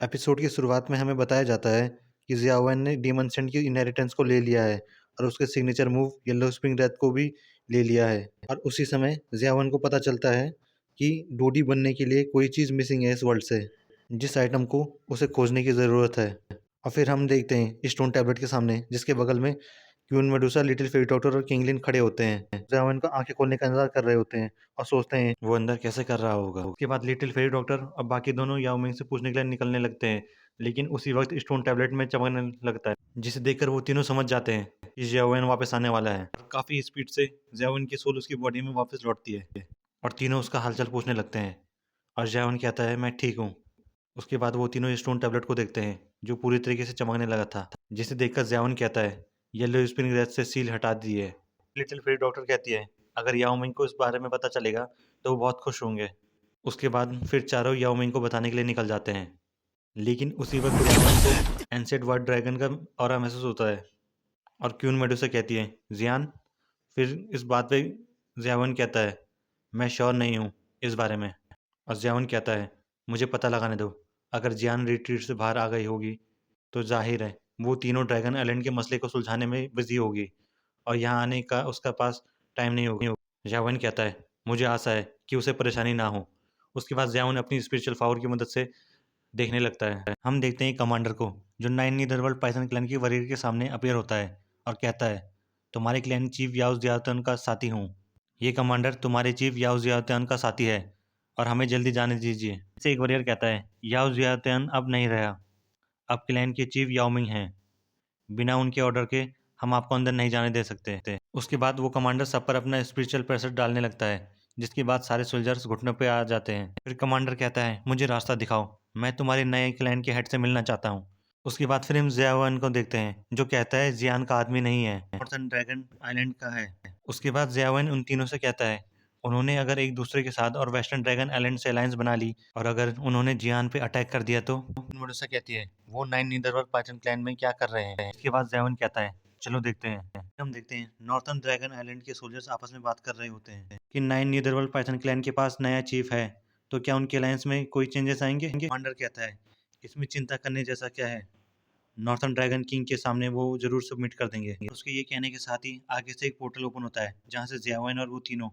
Episode की शुरुआत में हमें बताया जाता है कि ज़ियाओवेन ने डीमन सेंट की इनहेरिटेंस को ले लिया है और उसके signature move yellow spring death को भी ले लिया है। और उसी समय ज़ियाओवेन को पता चलता है कि डोडी बनने के लिए कोई चीज़ मिसिंग है इस वर्ल्ड से, जिस आइटम को उसे खोजने की ज़रूरत है। और फिर हम देखते हैं स्टोन टैबलेट के सामने, जिसके बगल में queen Medusa, little fairy doctor और किंगलिन खड़े होते हैं। ज़ियाओवेन का आंखें खोलने का इंतजार कर रहे होते हैं और सोचते हैं वो अंदर कैसे कर रहा होगा। उसके बाद लिटिल फेरी डॉक्टर और बाकी दोनों याओ मिंग से पूछने के लिए निकलने लगते हैं, लेकिन उसी वक्त स्टोन टैबलेट में चमकने लगता है, जिसे देखकर वो तीनों समझ जाते हैं कि ज़ियाओवेन वापस आने वाला है। और काफ़ी स्पीड से ज़ियाओवेन की सोल उसकी बॉडी में वापस लौटती है और तीनों उसका हालचाल पूछने लगते हैं। और ज़ियाओवेन कहता है, मैं ठीक हूँ। उसके बाद वो तीनों स्टोन टैबलेट को देखते हैं, जो पूरी तरीके से चमकने लगा था, जिसे देखकर ज़ियाओवेन कहता है, येलो स्प्रिंग रेत से सील हटा दी है। लिटिल फेरी डॉक्टर कहती है, अगर याओ मिंग को इस बारे में पता चलेगा तो वो बहुत खुश होंगे। उसके बाद फिर चारों याओ मिंग को बताने के लिए निकल जाते हैं, लेकिन उसी वक्त ज़ियाओवेन को एंसेड वाइट ड्रैगन का ऑरा महसूस होता है और क्वीन मेडुसा कहती है, ज़ियान। फिर इस बात पे ज़ियाओवेन कहता है, मैं श्योर नहीं हूँ इस बारे में। और ज़ियाओवेन कहता है, मुझे पता लगाने दो। अगर जियान रिट्रीट से बाहर आ गई होगी तो जाहिर है वो तीनों ड्रैगन आइलैंड के मसले को सुलझाने में बिजी होगी और यहाँ आने का उसका पास टाइम नहीं होगा। ज़ियाओवेन कहता है, मुझे आशा है कि उसे परेशानी ना हो। उसके बाद ज़ियाओवेन अपनी स्पिरिचुअल पावर की मदद से देखने लगता है। हम देखते हैं कमांडर को, जो नाइन नीदरवर्ल्ड पाइथन क्लैन की वरीयर के सामने अपीयर होता है और कहता है, तुम्हारे क्लैन चीफ याओ ज़ियाओतुन का साथी हूँ। ये कमांडर तुम्हारे चीफ याओ ज़ियाओतुन का साथी है और हमें जल्दी जाने दीजिए। इसे एक वरीयर कहता है, याओ ज़ियाओतुन अब नहीं रहा, अब क्लैन के चीफ याओ मिंग हैं। बिना उनके ऑर्डर के हम आपको अंदर नहीं जाने दे सकते। उसके बाद वो कमांडर सब पर अपना स्पिरिचुअल प्रेशर डालने लगता है, जिसके बाद सारे सोल्जर्स घुटनों पे आ जाते हैं। फिर कमांडर कहता है, मुझे रास्ता दिखाओ, मैं तुम्हारे नए क्लैन के हेड से मिलना चाहता हूँ। उसके बाद फिर हम ज़ियाओवेन को देखते हैं, जो कहता है जियान का आदमी नहीं है, नॉर्थर्न ड्रैगन आइलैंड का है। उसके बाद ज़ियाओवेन उन तीनों से कहता है, उन्होंने अगर एक दूसरे के साथ और वेस्टर्न ड्रैगन आइलैंड से अलायंस बना ली और अगर उन्होंने जियान पे अटैक कर दिया तो मेडुसा कहती है, वो नाइन नीदरवर्ल्ड पाइथन क्लैन में क्या कर रहे हैं। इसके बाद ज़ियाओवेन कहता है, चलो देखते हैं। हम देखते हैं नॉर्थर्न ड्रैगन आइलैंड के सोल्जर्स आपस में बात कर रहे होते हैं कि नाइन नीदरवर्ल्ड पाइथन क्लैन के पास नया चीफ है, तो क्या उनके अलायंस में कोई चेंजेस आएंगे। कमांडर कहता है, इसमें चिंता करने जैसा क्या है, नॉर्थर्न ड्रैगन किंग के सामने वो जरूर सबमिट कर देंगे। उसके ये कहने के साथ ही आगे से एक पोर्टल ओपन होता है, जहाँ से ज़ियाओवेन और वो तीनों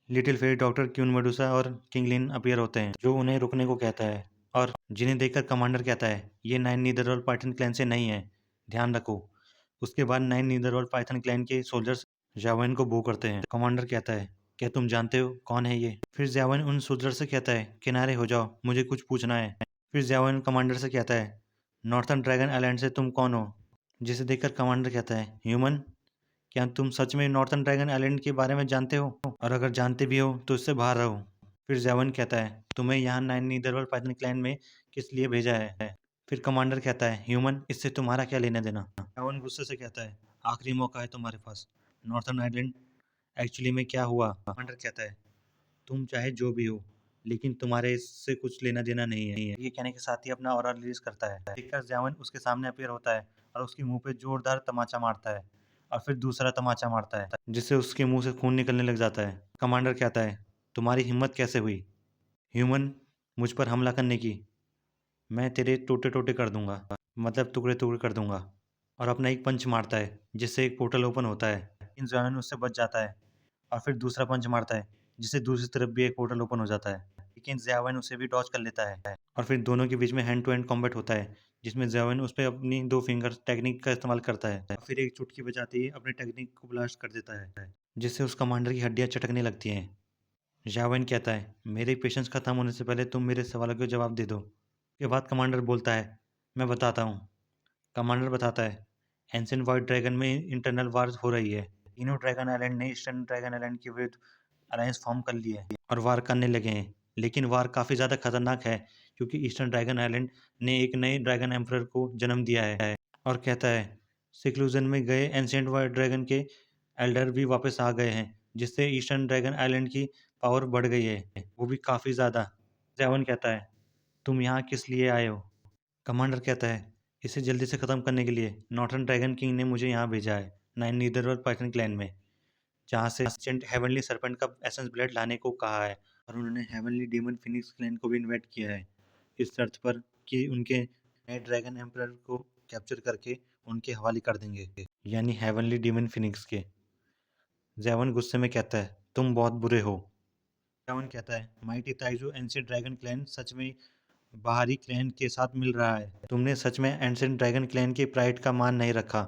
little fairy doctor, queue Medusa और किंगलिन अपीयर होते हैं, जो उन्हें रुकने को कहता है और जिन्हें देखकर कमांडर कहता है, ये नाइन नीदरवर्ल्ड पाइथन क्लैन से नहीं है, ध्यान रखो। उसके बाद नाइन नीदरवर्ल्ड पाइथन क्लैन के सोल्जर्स ज़ियाओवेन को बू करते हैं। कमांडर कहता है, क्या तुम जानते हो कौन है ये। फिर ज़ियाओवेन उन सोल्जर से कहता है, किनारे हो जाओ, मुझे कुछ पूछना है। फिर ज़ियाओवेन कमांडर से कहता है, नॉर्थर्न ड्रैगन आइलैंड से तुम कौन हो। जिसे देखकर कमांडर कहता है, ह्यूमन, क्या तुम सच में नॉर्थर्न ड्रैगन आइलैंड के बारे में जानते हो, और अगर जानते भी हो तो इससे बाहर रहो। फिर ज़ियाओवेन कहता है, तुम्हें यहाँ नाइन नीदरवर्ल्ड पाइथन क्लैन में किस लिए भेजा है। फिर कमांडर कहता है, ह्यूमन, इससे तुम्हारा क्या लेना देना। ज़ियाओवेन गुस्से से कहता है, आखिरी मौका है तुम्हारे पास, नॉर्थर्न आइलैंड एक्चुअली में क्या हुआ। कमांडर कहता है, तुम चाहे जो भी हो, लेकिन तुम्हारे इससे कुछ लेना देना नहीं है। ये कहने के साथ ही अपना ऑरा रिलीज करता है। देखकर ज़ियाओवेन उसके सामने अपीयर होता है और उसके मुंह पे जोरदार तमाचा मारता है और फिर दूसरा तमाचा मारता है, जिससे उसके मुंह से खून निकलने लग जाता है। कमांडर कहता है, तुम्हारी हिम्मत कैसे हुई ह्यूमन मुझ पर हमला करने की। मैं तेरे टोटे टोटे कर दूंगा, मतलब टुकड़े टुकड़े कर दूंगा। और अपना एक पंच मारता है, जिससे एक पोर्टल ओपन होता है, लेकिन ज़ियाओवेन उससे बच जाता है और फिर दूसरा पंच मारता है, जिससे दूसरी तरफ भी एक पोर्टल ओपन हो जाता है, लेकिन ज़ियाओवेन उसे भी डॉज कर लेता है। और फिर दोनों के बीच में हैंड टू हैंड कॉम्बैट होता है, जिसमें ज़ियाओवेन उस पे अपनी दो फिंगर टेक्निक का इस्तेमाल करता है और फिर एक चुटकी बजाते ही अपनी टेक्निक को ब्लास्ट कर देता है, जिससे उस कमांडर की हड्डियां चटकने लगती हैं। ज़ियाओवेन कहता है, मेरे पेशेंस खत्म होने से पहले तुम मेरे सवालों के जवाब दे दो। उसके बाद कमांडर बोलता है, मैं बताता हूँ। कमांडर बताता है, एंशिएंट वाइट ड्रैगन में इंटरनल वार हो रही है। तीनों ड्रैगन आइलैंड ने ईस्टर्न ड्रैगन आइलैंड के विरुद्ध अलायंस फॉर्म कर ली है और वार करने लगे हैं, लेकिन वार काफ़ी ज़्यादा खतरनाक है, क्योंकि ईस्टर्न ड्रैगन आइलैंड ने एक नए ड्रैगन एम्परर को जन्म दिया है। और कहता है, सिक्लूजन में गए एंशिएंट वाइट ड्रैगन के एल्डर भी वापस आ गए हैं, जिससे ईस्टर्न ड्रैगन आइलैंड की पावर बढ़ गई है, वो भी काफ़ी ज़्यादा। ज़ैवन कहता है, तुम यहाँ किस लिए आए हो। कमांडर कहता है, इसे जल्दी से ख़त्म करने के लिए नॉर्थर्न ड्रैगन किंग ने मुझे यहाँ भेजा है, नाइन नीदरवर्ल्ड पाइथन क्लैन में, जहाँ से एंशिएंट हेवनली सर्पेंट का एसेंस ब्लड लाने को कहा है और उन्होंने हेवनली डीमन फिनिक्स क्लैन को भी इन्वाइट किया है, इस शर्त पर कि उनके नए ड्रैगन एम्परर को कैप्चर करके उनके हवाले कर देंगे, यानी हेवनली डीमन फिनिक्स के। ज़ेवन गुस्से में कहता है, तुम बहुत बुरे हो। ज़ेवन कहता है, mighty Taiju ancient dragon clan सच में बाहरी क्लैन के साथ मिल रहा है। तुमने सच में एंशिएंट ड्रैगन क्लैन के प्राइड का मान नहीं रखा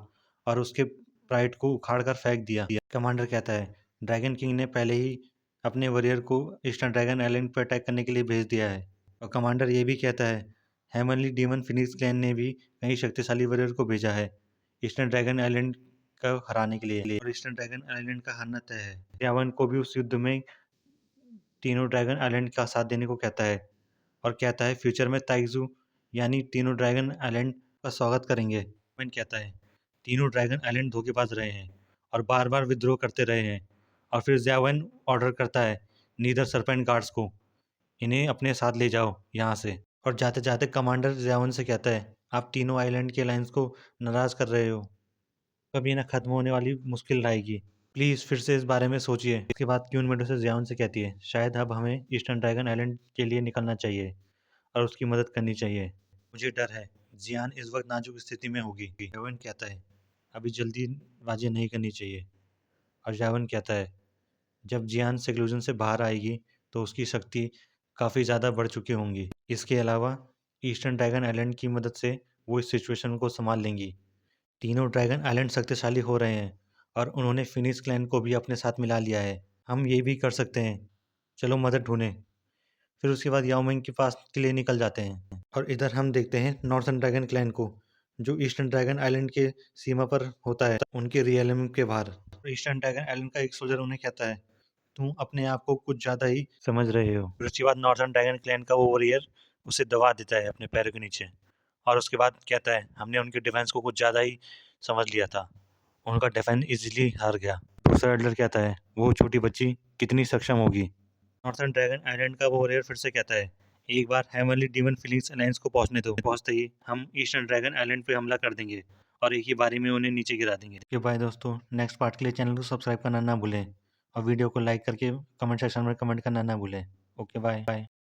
और उसके प्राइड को उखाड़ कर फेंक दिया। कमांडर कहता है, ड्रैगन किंग ने पहले ही अपने वॉरियर को ईस्टर्न ड्रैगन आइलैंड पर अटैक करने के लिए भेज दिया है। और कमांडर ये भी कहता है, हेवनली डीमन फिनिक्स क्लैन ने भी कई शक्तिशाली वॉरियर को भेजा है ईस्टर्न ड्रैगन आइलैंड को हराने के लिए, और ईस्टर्न ड्रैगन आइलैंड का हारना तय है। यावन को भी उस युद्ध में तीनों ड्रैगन आइलैंड का साथ देने को कहता है और कहता है फ्यूचर में ताइजू यानी तीनों ड्रैगन आइलैंड का स्वागत करेंगे। यावन कहता है, तीनों ड्रैगन आइलैंड धोखेबाज रहे हैं और बार बार विद्रोह करते रहे हैं। और फिर ज़ेवन ऑर्डर करता है नीदर सर्पेंट गार्ड्स को, इन्हें अपने साथ ले जाओ यहाँ से। और जाते जाते कमांडर ज़ेवन से कहता है, आप तीनों आइलैंड के अलायंस को नाराज़ कर रहे हो, कभी ना खत्म होने वाली मुश्किल आएगी, प्लीज़ फिर से इस बारे में सोचिए। इसके बाद क्यून मेडोसा ज़ेवन से कहती है, शायद अब हमें ईस्टर्न ड्रैगन आइलैंड के लिए निकलना चाहिए और उसकी मदद करनी चाहिए। मुझे डर है जियान इस वक्त नाजुक स्थिति में होगी। ज़ेवन कहता है, अभी जल्दीबाजी नहीं करनी चाहिए। और ज़ेवन कहता है, जब जियान सेक्लूजन से बाहर आएगी तो उसकी शक्ति काफ़ी ज़्यादा बढ़ चुकी होंगी। इसके अलावा ईस्टर्न ड्रैगन आइलैंड की मदद से वो इस सिचुएशन को संभाल लेंगी। तीनों ड्रैगन आइलैंड शक्तिशाली हो रहे हैं और उन्होंने फिनिक्स क्लैन को भी अपने साथ मिला लिया है। हम ये भी कर सकते हैं, चलो मदद ढूंढें। फिर उसके बाद याओमिंग के पास के लिए निकल जाते हैं। और इधर हम देखते हैं नॉर्थर्न ड्रैगन क्लैन को, जो ईस्टर्न ड्रैगन आइलैंड के सीमा पर होता है, उनके रियलम के बाहर। ईस्टर्न ड्रैगन आइलैंड का एक सोल्जर उन्हें कहता है, तुम अपने आप को कुछ ज़्यादा ही समझ रहे हो। फिर उसके बाद नॉर्थर्न ड्रैगन क्लैन का वो वॉरियर उसे दबा देता है अपने पैरों के नीचे, और उसके बाद कहता है, हमने उनके डिफेंस को कुछ ज़्यादा ही समझ लिया था, उनका डिफेंस इजीली हार गया। दूसरा एडलर कहता है, वो छोटी बच्ची कितनी सक्षम होगी। नॉर्थर्न ड्रैगन आइलैंड का वो वॉरियर फिर से कहता है, एक बार हेवनली डीमन फिनिक्स अलायंस को पहुंचने दो, पहुंचते ही हम ईस्टर्न ड्रैगन आइलैंड पे हमला कर देंगे और एक ही बारी में उन्हें नीचे गिरा देंगे। ओके बाय दोस्तों, नेक्स्ट पार्ट के लिए चैनल को सब्सक्राइब करना ना भूलें और वीडियो को लाइक करके कमेंट सेक्शन में कमेंट करना ना भूलें। Okay bye bye.